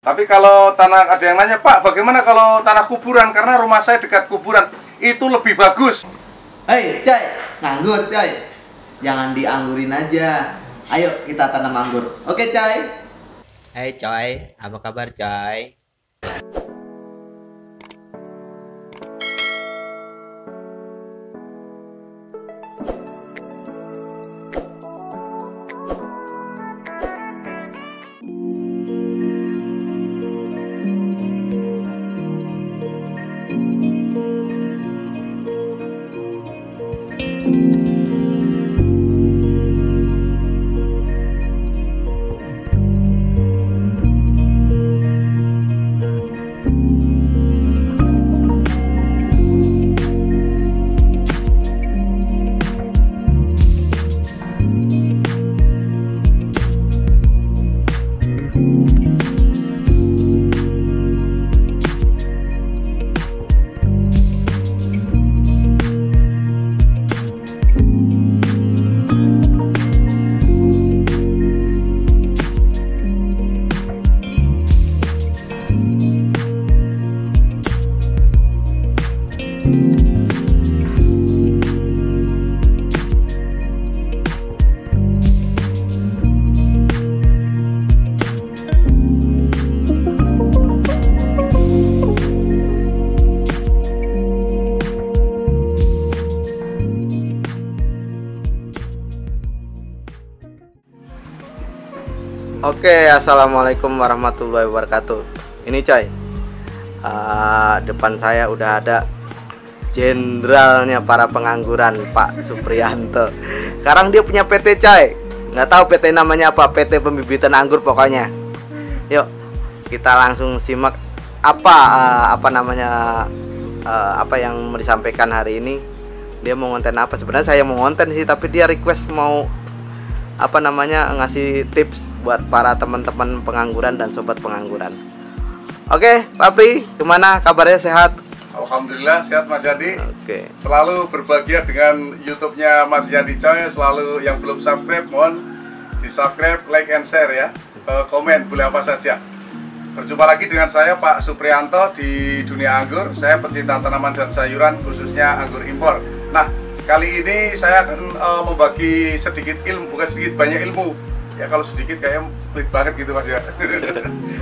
Tapi kalau tanah, ada yang nanya, Pak, bagaimana kalau tanah kuburan? Karena rumah saya dekat kuburan, itu lebih bagus. Hei, Coy, nganggur, Coy. Jangan dianggurin aja. Ayo kita tanam anggur. Oke, Coy. Hai Coy, apa kabar Coy? Oke, assalamualaikum warahmatullahi wabarakatuh. Ini Coy, depan saya udah ada jenderalnya para pengangguran, Pak Suprianto. Sekarang dia punya PT Coy, nggak tahu PT namanya apa, PT Pembibitan Anggur pokoknya. Yuk kita langsung simak apa yang mau disampaikan hari ini. Dia mau konten apa? Sebenarnya saya mau konten sih, tapi dia request mau ngasih tips buat para teman-teman pengangguran dan sobat pengangguran. Oke, Pak Pri, gimana kabarnya, sehat? Alhamdulillah sehat Mas Yadi. Oke. Selalu berbahagia dengan YouTube-nya Mas Yadi Coy. Selalu yang belum subscribe, mohon di subscribe, like and share ya. Komen boleh apa saja. Berjumpa lagi dengan saya Pak Suprianto di dunia anggur. Saya pecinta tanaman dan sayuran, khususnya anggur impor. Nah, kali ini saya akan membagi sedikit ilmu, bukan sedikit, banyak ilmu. Ya kalau sedikit kayaknya pelit banget gitu Mas ya.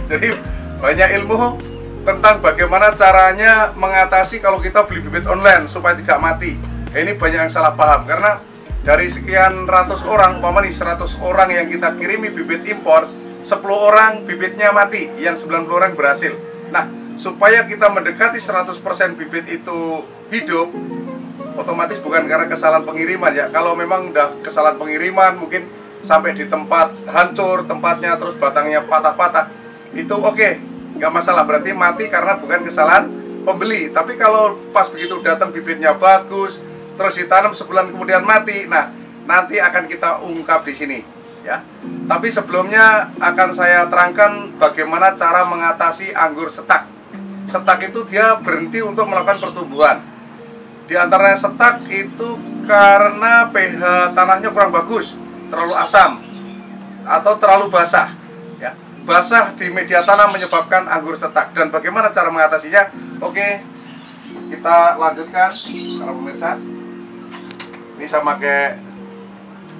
Jadi banyak ilmu tentang bagaimana caranya mengatasi kalau kita beli bibit online supaya tidak mati. Ini banyak yang salah paham, karena dari sekian ratus orang, umpama nih 100 orang yang kita kirimi bibit impor, 10 orang bibitnya mati, yang 90 orang berhasil. Nah, supaya kita mendekati 100% bibit itu hidup, otomatis bukan karena kesalahan pengiriman ya. Kalau memang udah kesalahan pengiriman, mungkin sampai di tempat hancur tempatnya, terus batangnya patah-patah, itu oke, nggak masalah, berarti mati karena bukan kesalahan pembeli. Tapi kalau pas begitu datang bibitnya bagus, terus ditanam sebulan kemudian mati, nah nanti akan kita ungkap di sini ya. Tapi sebelumnya akan saya terangkan bagaimana cara mengatasi anggur setak. Setak itu dia berhenti untuk melakukan pertumbuhan. Di antaranya setak itu karena pH tanahnya kurang bagus, terlalu asam atau terlalu basah ya. Basah di media tanam menyebabkan anggur setak. Dan bagaimana cara mengatasinya? Oke, kita lanjutkan para pemirsa. Ini saya pakai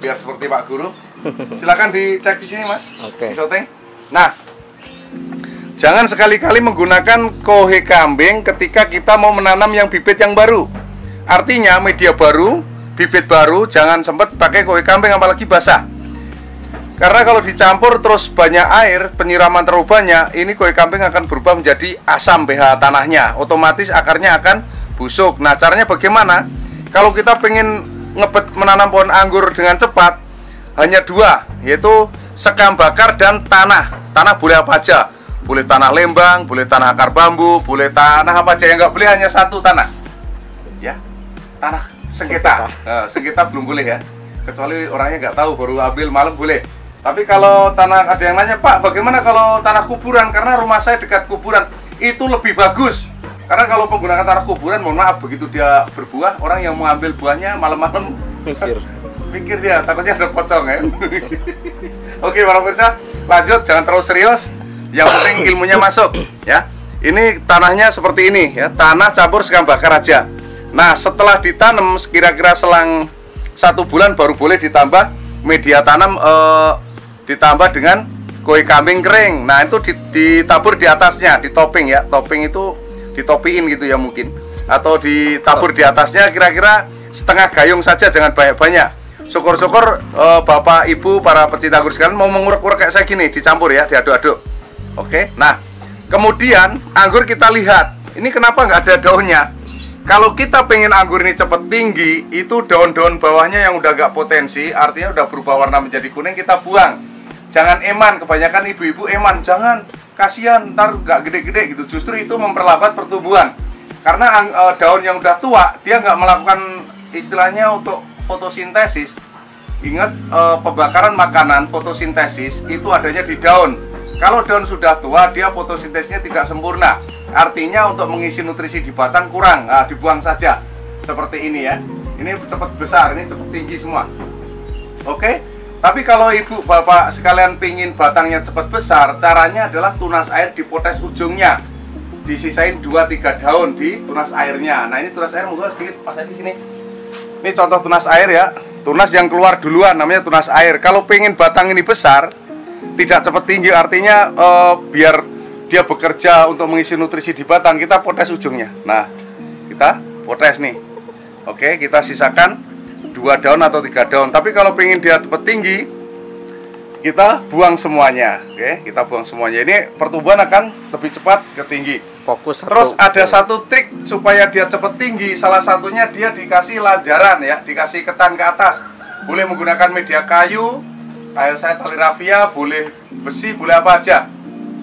biar seperti Pak Guru. Silakan dicek di sini Mas. Oke. Di syuting. Nah, jangan sekali-kali menggunakan kohe kambing ketika kita mau menanam yang bibit yang baru. Artinya media baru, bibit baru, jangan sempat pakai kohe kambing apalagi basah. Karena kalau dicampur terus banyak air, penyiraman terlalu banyak, ini kohe kambing akan berubah menjadi asam pH tanahnya. Otomatis akarnya akan busuk. Nah, caranya bagaimana? Kalau kita pengen menanam pohon anggur dengan cepat, hanya dua, yaitu sekam bakar dan tanah. Tanah boleh apa aja. Boleh tanah lembang, boleh tanah akar bambu, boleh tanah apa aja. Yang nggak boleh hanya satu tanah ya, tanah sengketa. Sengketa belum boleh ya, kecuali orangnya nggak tahu, baru ambil malam boleh. Tapi kalau tanah, ada yang nanya, Pak, bagaimana kalau tanah kuburan? Karena rumah saya dekat kuburan, itu lebih bagus. Karena kalau menggunakan tanah kuburan, mohon maaf, begitu dia berbuah, orang yang mau ambil buahnya malam-malam mikir dia, takutnya ada pocong ya. Oke para pemirsa, lanjut, jangan terlalu serius. Yang penting ilmunya masuk, ya. Ini tanahnya seperti ini, ya. Tanah campur sekam bakar aja. Nah, setelah ditanam kira-kira selang 1 bulan baru boleh ditambah media tanam, ditambah dengan kue kambing kering. Nah, itu ditabur di atasnya, di topping ya. Topping itu ditopiin gitu ya mungkin. Atau ditabur di atasnya kira-kira setengah gayung saja, jangan banyak-banyak. Syukur-syukur Bapak Ibu para pecinta anggur sekalian mau mengurek-urek kayak saya gini, dicampur ya, diaduk-aduk. Oke. Nah, kemudian anggur kita lihat. Ini kenapa nggak ada daunnya? Kalau kita pengen anggur ini cepet tinggi, itu daun-daun bawahnya yang udah nggak potensi, artinya udah berubah warna menjadi kuning, kita buang. Jangan eman, kebanyakan ibu-ibu eman, jangan, kasihan, ntar nggak gede-gede gitu. Justru itu memperlambat pertumbuhan. Karena daun yang udah tua, dia nggak melakukan istilahnya untuk fotosintesis. Ingat, pembakaran makanan, fotosintesis itu adanya di daun. Kalau daun sudah tua, dia fotosintesisnya tidak sempurna. Artinya untuk mengisi nutrisi di batang kurang, dibuang saja. Seperti ini ya. Ini cepat besar, ini cepat tinggi semua. Oke. Tapi kalau ibu bapak sekalian pingin batangnya cepat besar, caranya adalah tunas air dipotes ujungnya. Disisain 2-3 daun di tunas airnya. Nah, ini tunas air monggo sedikit pas di sini. Ini contoh tunas air ya. Tunas yang keluar duluan namanya tunas air. Kalau pengen batang ini besar, tidak cepat tinggi, artinya biar dia bekerja untuk mengisi nutrisi di batang, kita potes ujungnya. Nah, kita potes nih. Oke, kita sisakan 2 daun atau 3 daun. Tapi kalau pengen dia cepat tinggi, kita buang semuanya. Oke, kita buang semuanya. Ini pertumbuhan akan lebih cepat ke tinggi. Fokus. Terus ada satu trik supaya dia cepat tinggi. Salah satunya dia dikasih lanjaran ya, dikasih ketan ke atas. Boleh menggunakan media kayu, kayak saya tali rafia, boleh besi, boleh apa aja.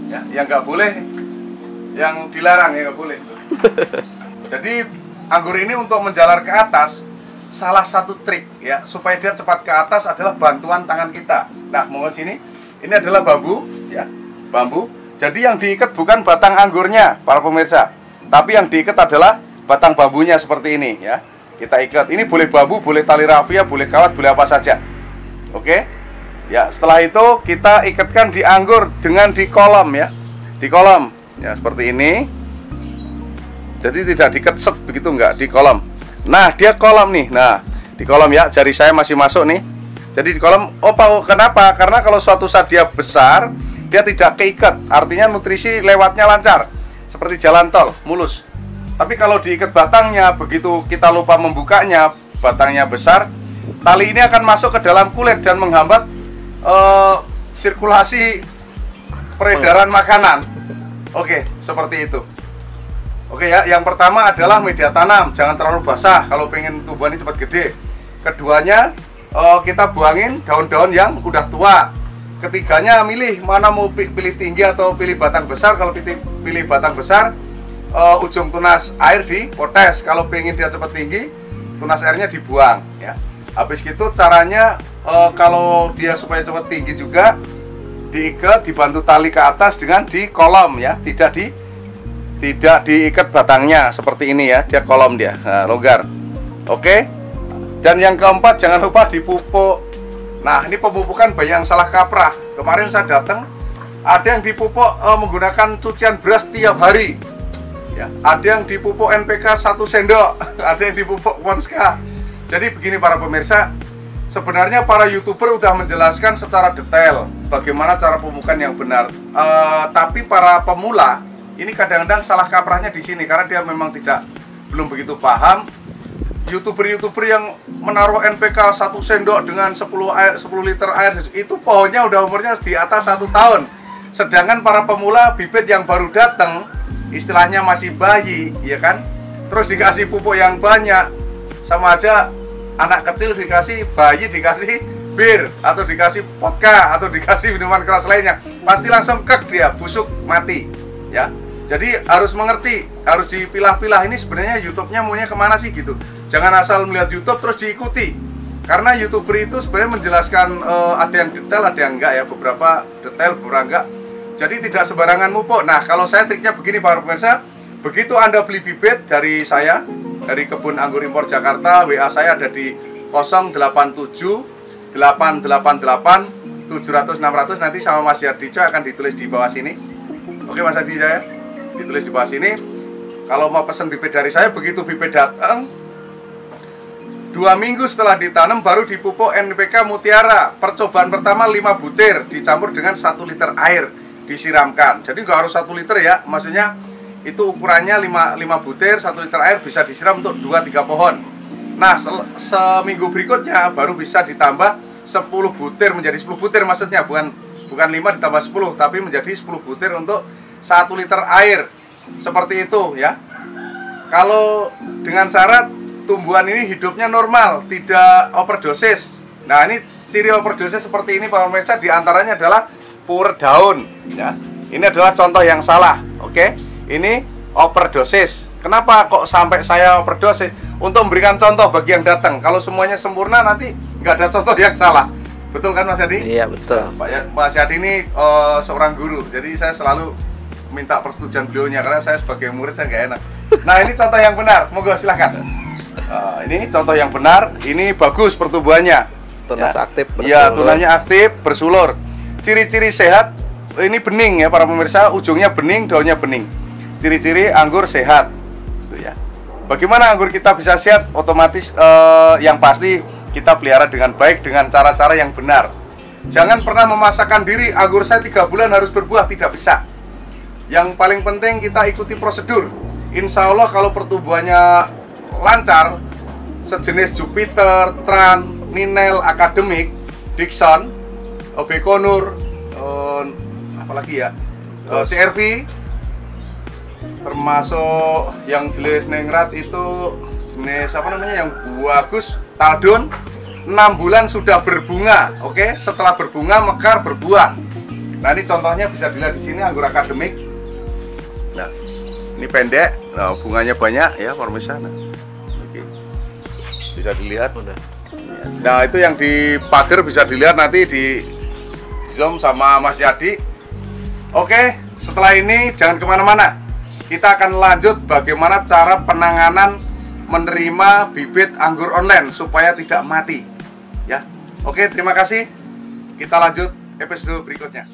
Ya, yang nggak boleh, yang dilarang ya nggak boleh. Jadi anggur ini untuk menjalar ke atas, salah satu trik ya supaya dia cepat ke atas adalah bantuan tangan kita. Nah, mau sini, ini adalah bambu ya, bambu. Jadi yang diikat bukan batang anggurnya, para pemirsa, tapi yang diikat adalah batang bambunya seperti ini ya. Kita ikat. Ini boleh bambu, boleh tali rafia, boleh kawat, boleh apa saja. Oke? Ya, setelah itu kita ikatkan di anggur dengan di kolom ya. Di kolom. Ya, seperti ini. Jadi tidak diikat set begitu enggak, di kolom. Nah, dia kolom nih. Nah, di kolom ya, jari saya masih masuk nih. Jadi di kolom. Oh, kenapa? Karena kalau suatu saat dia besar, dia tidak keikat, artinya nutrisi lewatnya lancar, seperti jalan tol, mulus. Tapi kalau diikat batangnya, begitu kita lupa membukanya, batangnya besar, tali ini akan masuk ke dalam kulit dan menghambat sirkulasi peredaran makanan. Oke, seperti itu. Oke ya, yang pertama adalah media tanam, jangan terlalu basah kalau pengen tumbuhan ini cepat gede. Keduanya, kita buangin daun-daun yang udah tua. Ketiganya milih mana mau pilih tinggi atau pilih batang besar. Kalau pilih batang besar, ujung tunas air dipotes. Kalau pengen dia cepat tinggi, tunas airnya dibuang ya. Habis gitu caranya kalau dia supaya cepat tinggi juga diikat, dibantu tali ke atas dengan di kolom ya, tidak diikat batangnya seperti ini ya, dia kolom dia, nah, longgar. Oke. Dan yang keempat jangan lupa dipupuk. Nah, ini pemupukan banyak yang salah kaprah. Kemarin saya datang, ada yang dipupuk menggunakan cucian beras tiap hari. Ya, ada yang dipupuk NPK 1 sendok, ada yang dipupuk Ponska. Jadi begini para pemirsa, sebenarnya para YouTuber udah menjelaskan secara detail bagaimana cara pemupukan yang benar. Tapi para pemula ini kadang-kadang salah kaprahnya di sini karena dia memang belum begitu paham. YouTuber yang menaruh NPK 1 sendok dengan 10 liter air, itu pohonnya udah umurnya di atas 1 tahun. Sedangkan para pemula bibit yang baru datang, istilahnya masih bayi, ya kan? Terus dikasih pupuk yang banyak, sama aja anak kecil dikasih, bayi dikasih bir, atau dikasih vodka, atau dikasih minuman keras lainnya, pasti langsung kek dia, busuk, mati, ya. Jadi harus mengerti, harus dipilah-pilah ini sebenarnya YouTube-nya maunya kemana sih gitu. Jangan asal melihat YouTube terus diikuti. Karena YouTuber itu sebenarnya menjelaskan ada yang detail, ada yang enggak ya. Beberapa detail, beberapa enggak. Jadi tidak sembarangan mupuk. Nah, kalau saya triknya begini para pemirsa. Begitu Anda beli bibit dari saya, dari Kebun Anggur Impor Jakarta, WA saya ada di 087 888 700 600. Nanti sama Mas Yardico akan ditulis di bawah sini. Oke Mas Adi ya, ditulis di bawah sini. Kalau mau pesan bibit dari saya, begitu bibit datang 2 minggu setelah ditanam baru dipupuk NPK Mutiara. Percobaan pertama 5 butir dicampur dengan 1 liter air disiramkan. Jadi nggak harus 1 liter ya, maksudnya itu ukurannya 5 butir 1 liter air bisa disiram untuk 2-3 pohon. Nah seminggu berikutnya baru bisa ditambah 10 butir menjadi 10 butir, maksudnya bukan 5 ditambah 10 tapi menjadi 10 butir untuk 1 liter air. Seperti itu ya. Kalau dengan syarat tumbuhan ini hidupnya normal, tidak overdosis. Nah ini ciri overdosis seperti ini Pak pemirsa, diantaranya adalah purer daun ya. Ini adalah contoh yang salah. Oke, ini overdosis. Kenapa kok sampai saya overdosis? Untuk memberikan contoh bagi yang datang. Kalau semuanya sempurna nanti nggak ada contoh yang salah. Betul kan Mas Yadi? Iya betul. Mas Yadi ini seorang guru, jadi saya selalu minta persetujuan beliaunya karena saya sebagai murid saya nggak enak. Nah ini contoh yang benar, monggo silahkan. Ini contoh yang benar, ini bagus pertumbuhannya. Tunas ya. aktif bersulur. Ya, tunanya aktif, bersulur. Ciri-ciri sehat, ini bening ya para pemirsa, ujungnya bening, daunnya bening. Ciri-ciri anggur sehat. Itu ya. Bagaimana anggur kita bisa sehat? Otomatis yang pasti kita pelihara dengan baik dengan cara-cara yang benar. Jangan pernah memaksakan diri, anggur saya 3 bulan harus berbuah, tidak bisa. Yang paling penting kita ikuti prosedur. Insya Allah kalau pertumbuhannya lancar, sejenis Jupiter, Tran, Ninel, Akademik, Dixon, Bekonur, apalagi ya, CRV, termasuk yang jenis Nengrat itu jenis apa namanya yang bagus, Taldon, 6 bulan sudah berbunga. Oke, setelah berbunga mekar berbuah. Nah ini contohnya bisa dilihat di sini anggur Akademik. Nah ini pendek, nah, bunganya banyak ya pemirsa. Nah, oke, bisa dilihat. Nah itu yang di pagar bisa dilihat nanti di zoom sama Mas Yadi. Oke, setelah ini jangan kemana-mana. Kita akan lanjut bagaimana cara penanganan menerima bibit anggur online supaya tidak mati. Ya, oke, terima kasih. Kita lanjut episode berikutnya.